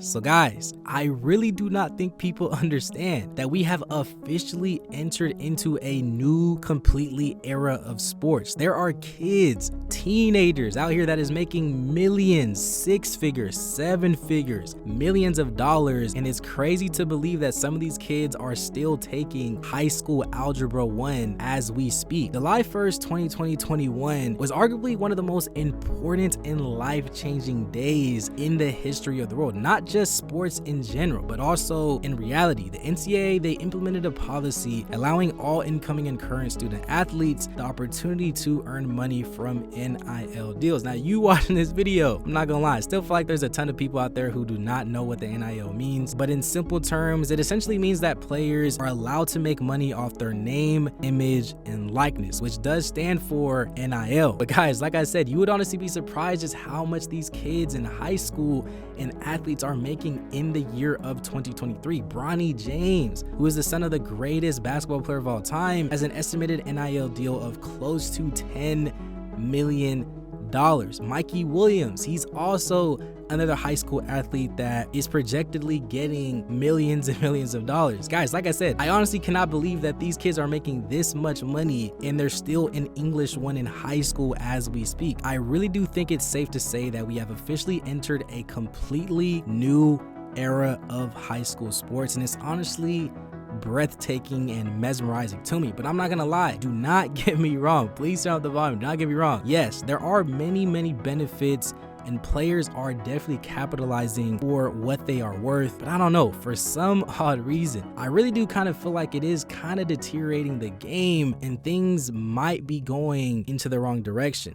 So guys, I really do not think people understand that we have officially entered into a new completely era of sports. There are kids, teenagers out here that is making millions, 6 figures, 7 figures, millions of dollars, and it's crazy to believe that some of these kids are still taking high school algebra 1 as we speak. July 1st, 2021 was arguably one of the most important and life-changing days in the history of the world, not just sports in general, but also in reality. The NCAA, they implemented a policy allowing all incoming and current student athletes the opportunity to earn money from NIL deals. Now, you watching this video, I'm not gonna lie, I still feel like there's a ton of people out there who do not know what the NIL means, but in simple terms, it essentially means that players are allowed to make money off their name, image, and likeness, which does stand for NIL. But guys, like I said, you would honestly be surprised just how much these kids in high school and athletes are making in the year of 2023. Bronny James, who is the son of the greatest basketball player of all time, has an estimated NIL deal of close to $10 million. Mikey Williams, he's also another high school athlete that is projectedly getting millions and millions of dollars. Guys, like I said, I honestly cannot believe that these kids are making this much money and they're still in English 1 in high school as we speak. I really do think it's safe to say that we have officially entered a completely new era of high school sports, and it's honestly breathtaking and mesmerizing to me. But I'm not gonna lie, do not get me wrong, please turn up the volume, do not get me wrong. Yes, there are many benefits and players are definitely capitalizing for what they are worth, but I don't know, for some odd reason I really do kind of feel like it is kind of deteriorating the game and things might be going into the wrong direction.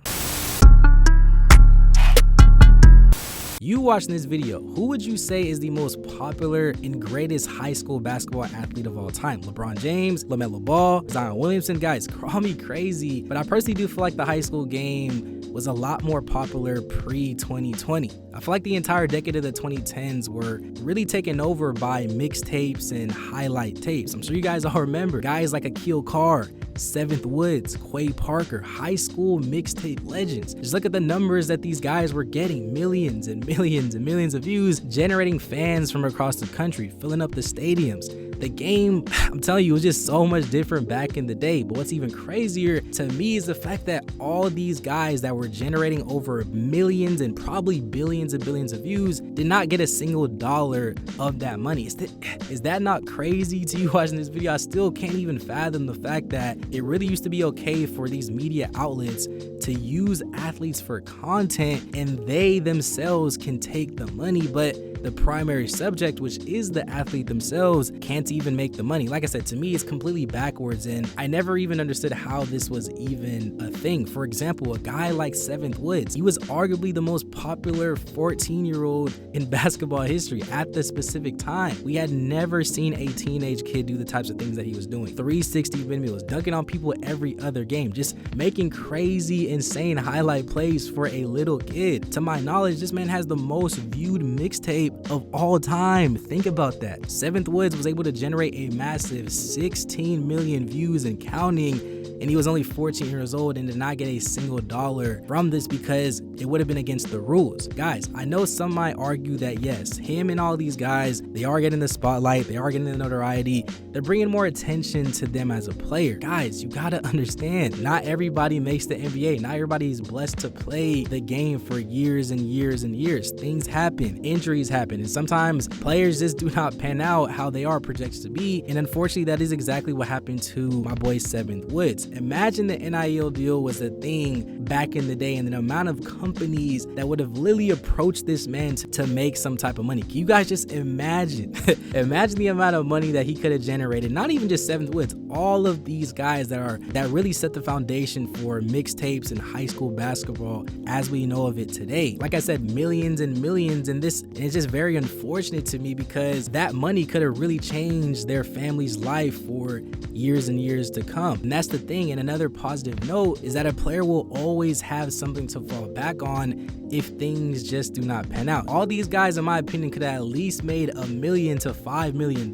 You watching this video, who would you say is the most popular and greatest high school basketball athlete of all time? LeBron James, LaMelo Ball, Zion Williamson? Guys, call me crazy, but I personally do feel like the high school game was a lot more popular pre-2020. I feel like the entire decade of the 2010s were really taken over by mixtapes and highlight tapes. I'm sure you guys all remember guys like Akil Carr, 7th Woods, Quay Parker, high school mixtape legends. Just look at the numbers that these guys were getting, millions and millions and millions of views, generating fans from across the country, filling up the stadiums. The game, I'm telling you, was just so much different back in the day. But what's even crazier to me is the fact that all these guys that were generating over millions and probably billions and billions of views did not get a single dollar of that money. Is that not crazy to you watching this video? I still can't even fathom the fact that it really used to be okay for these media outlets to use athletes for content and they themselves can take the money, but the primary subject, which is the athlete themselves, can't even make the money. Like I said, to me, it's completely backwards, and I never even understood how this was even a thing. For example, a guy like 7th Woods, he was arguably the most popular 14-year-old in basketball history at the specific time. We had never seen a teenage kid do the types of things that he was doing. 360 windmills, dunking on people every other game, just making crazy, insane highlight plays for a little kid. To my knowledge, this man has the most viewed mixtape of all time. Think about that. 7th Woods was able to generate a massive 16 million views and counting, and he was only 14 years old and did not get a single dollar from this because it would have been against the rules. Guys, I know some might argue that yes, him and all these guys, they are getting the spotlight, they are getting the notoriety, they're bringing more attention to them as a player. Guys, you gotta understand, not everybody makes the NBA, not everybody is blessed to play the game for years and years and years. Things happen, injuries happen, and sometimes players just do not pan out how they are projected to be, and unfortunately that is exactly what happened to my boy 7th Woods. Imagine the NIL deal was a thing back in the day and the amount of companies that would have literally approached this man to make some type of money. Can you guys just imagine? Imagine the amount of money that he could have generated. Not even just 7th Woods, all of these guys that really set the foundation for mixtapes and high school basketball as we know of it today. Like I said, millions and millions, and it's just very unfortunate to me because that money could have really changed their family's life for years and years to come. And that's the thing. And another positive note is that a player will always have something to fall back on if things just do not pan out. All these guys, in my opinion, could have at least made $1 million to $5 million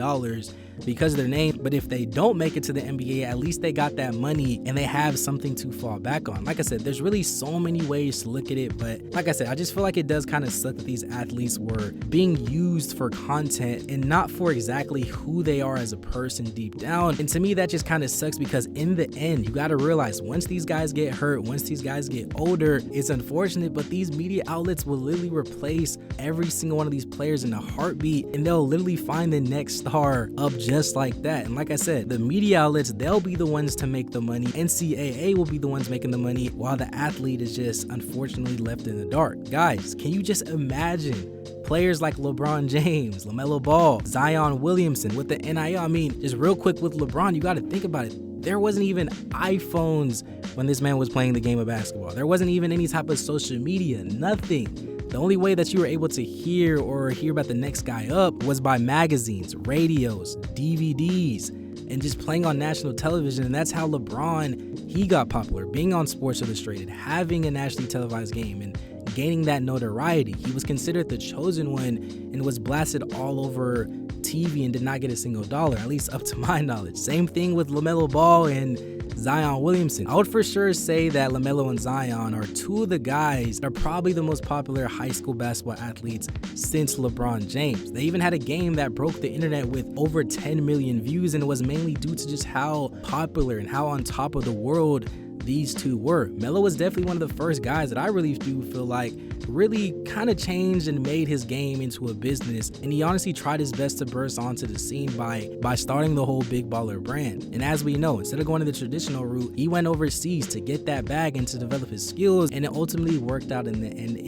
because of their name, but if they don't make it to the NBA, at least they got that money and they have something to fall back on. Like I said, there's really so many ways to look at it, but like I said, I just feel like it does kind of suck that these athletes were being used for content and not for exactly who they are as a person deep down. And to me, that just kind of sucks, because in the end, you got to realize once these guys get hurt, once these guys get older, it's unfortunate, but these media outlets will literally replace every single one of these players in a heartbeat, and they'll literally find the next star up just like that. And like I said, the media outlets, they'll be the ones to make the money. NCAA will be the ones making the money, while the athlete is just unfortunately left in the dark. Guys, can you just imagine players like LeBron James, LaMelo Ball, Zion Williamson with the NIL? I mean, just real quick with LeBron, you got to think about it. There wasn't even iPhones when this man was playing the game of basketball. There wasn't even any type of social media, nothing. The only way that you were able to hear about the next guy up was by magazines, radios, DVDs, and just playing on national television. And that's how LeBron, he got popular, being on Sports Illustrated, having a nationally televised game, and gaining that notoriety. He was considered the chosen one and was blasted all over TV and did not get a single dollar, at least up to my knowledge. Same thing with LaMelo Ball and Zion Williamson. I would for sure say that LaMelo and Zion are two of the guys that are probably the most popular high school basketball athletes since LeBron James. They even had a game that broke the internet with over 10 million views, and it was mainly due to just how popular and how on top of the world these two were. Melo was definitely one of the first guys that I really do feel like really kind of changed and made his game into a business, and he honestly tried his best to burst onto the scene by starting the whole Big Baller brand. And as we know, instead of going the traditional route, he went overseas to get that bag and to develop his skills, and it ultimately worked out in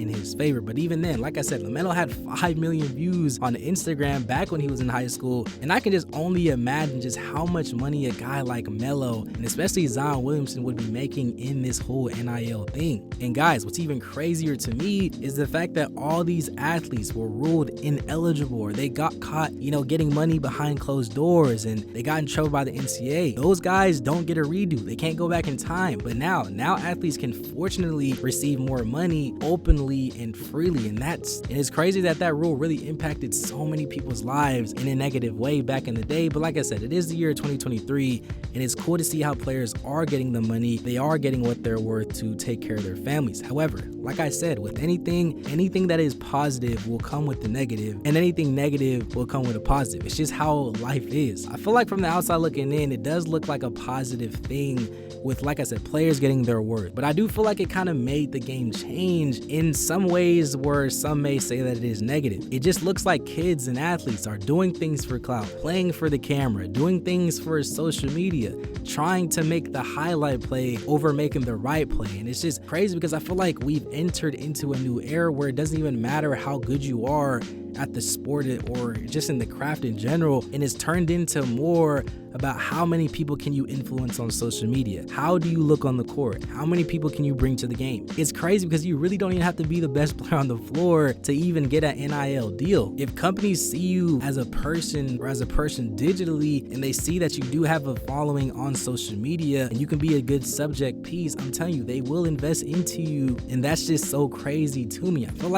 his favor. But even then, like I said, LaMelo had 5 million views on Instagram back when he was in high school, and I can just only imagine just how much money a guy like Melo and especially Zion Williamson would be making in this whole NIL thing. And guys, what's even crazier to me is the fact that all these athletes were ruled ineligible, or they got caught, getting money behind closed doors, and they got in trouble by the NCAA. Those guys don't get a redo. They can't go back in time. But now athletes can fortunately receive more money openly and freely, and it's crazy that rule really impacted so many people's lives in a negative way back in the day. But like I said, it is the year 2023, and it's cool to see how players are getting the money. They are getting what they're worth to take care of their families. However, like I said, with anything that is positive will come with the negative, and anything negative will come with a positive. It's just how life is. I feel like from the outside looking in, it does look like a positive thing with, like I said, players getting their worth. But I do feel like it kind of made the game change in some ways where some may say that it is negative. It just looks like kids and athletes are doing things for clout, playing for the camera, doing things for social media, trying to make the highlight play over making the right play. And it's just crazy because I feel like we've entered into a new era where it doesn't even matter how good you are at the sport or just in the craft in general, and it's turned into more about how many people can you influence on social media, how do you look on the court, how many people can you bring to the game. It's crazy because you really don't even have to be the best player on the floor to even get an NIL deal. If companies see you as a person or as a person digitally, and they see that you do have a following on social media and you can be a good subject piece, I'm telling you, they will invest into you. And that's just so crazy to me. I feel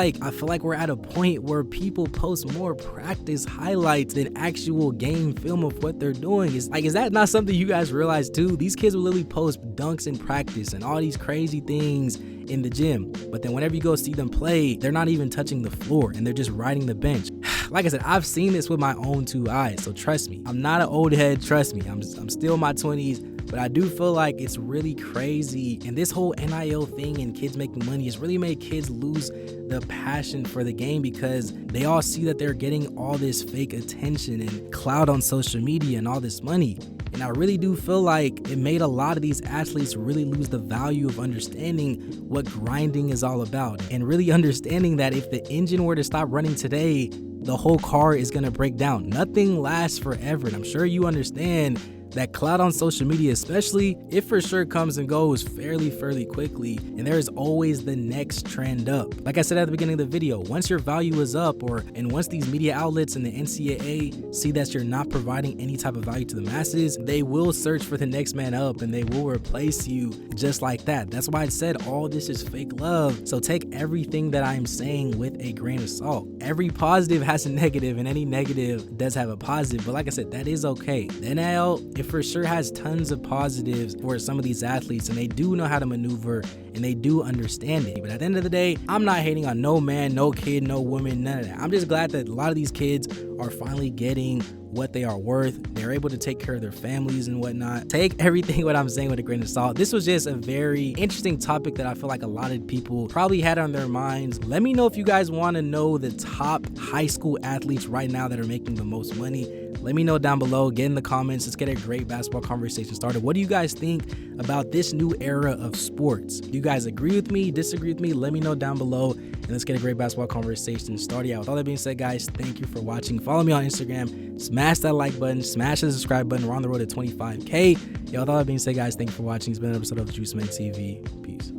like we're at a point where people post more practice highlights than actual game film of what they're doing. Is that not something you guys realize too? These kids will literally post dunks in practice and all these crazy things in the gym, but then whenever you go see them play, they're not even touching the floor and they're just riding the bench. Like I said, I've seen this with my own 2 eyes, so trust me, I'm not an old head. Trust me, I'm still in my 20s. But I do feel like it's really crazy, and this whole NIL thing and kids making money has really made kids lose the passion for the game, because they all see that they're getting all this fake attention and clout on social media and all this money. And I really do feel like it made a lot of these athletes really lose the value of understanding what grinding is all about, and really understanding that if the engine were to stop running today, the whole car is going to break down. Nothing lasts forever, and I'm sure you understand That clout on social media, especially, it for sure comes and goes fairly quickly, and there is always the next trend up. Like I said at the beginning of the video, once your value is up, and once these media outlets and the NCAA see that you're not providing any type of value to the masses, they will search for the next man up and they will replace you just like that. That's why I said all this is fake love. So take everything that I'm saying with a grain of salt. Every positive has a negative, and any negative does have a positive. But like I said, that is okay. The NIL, it for sure has tons of positives for some of these athletes, and they do know how to maneuver and they do understand it. But at the end of the day, I'm not hating on no man, no kid, no woman, none of that. I'm just glad that a lot of these kids are finally getting what they are worth. They're able to take care of their families and whatnot. Take everything what I'm saying with a grain of salt. This was just a very interesting topic that I feel like a lot of people probably had on their minds. Let me know if you guys want to know the top high school athletes right now that are making the most money. Let me know down below. Get in the comments. Let's get a great basketball conversation started. What do you guys think about this new era of sports? Do you guys agree with me, disagree with me? Let me know down below, and let's get a great basketball conversation started. Yeah, with all that being said, guys, thank you for watching. Follow me on Instagram. Smash that like button. Smash the subscribe button. We're on the road to 25K. Yeah, with all that being said, guys, thank you for watching. It's been an episode of Juice Man TV. Peace.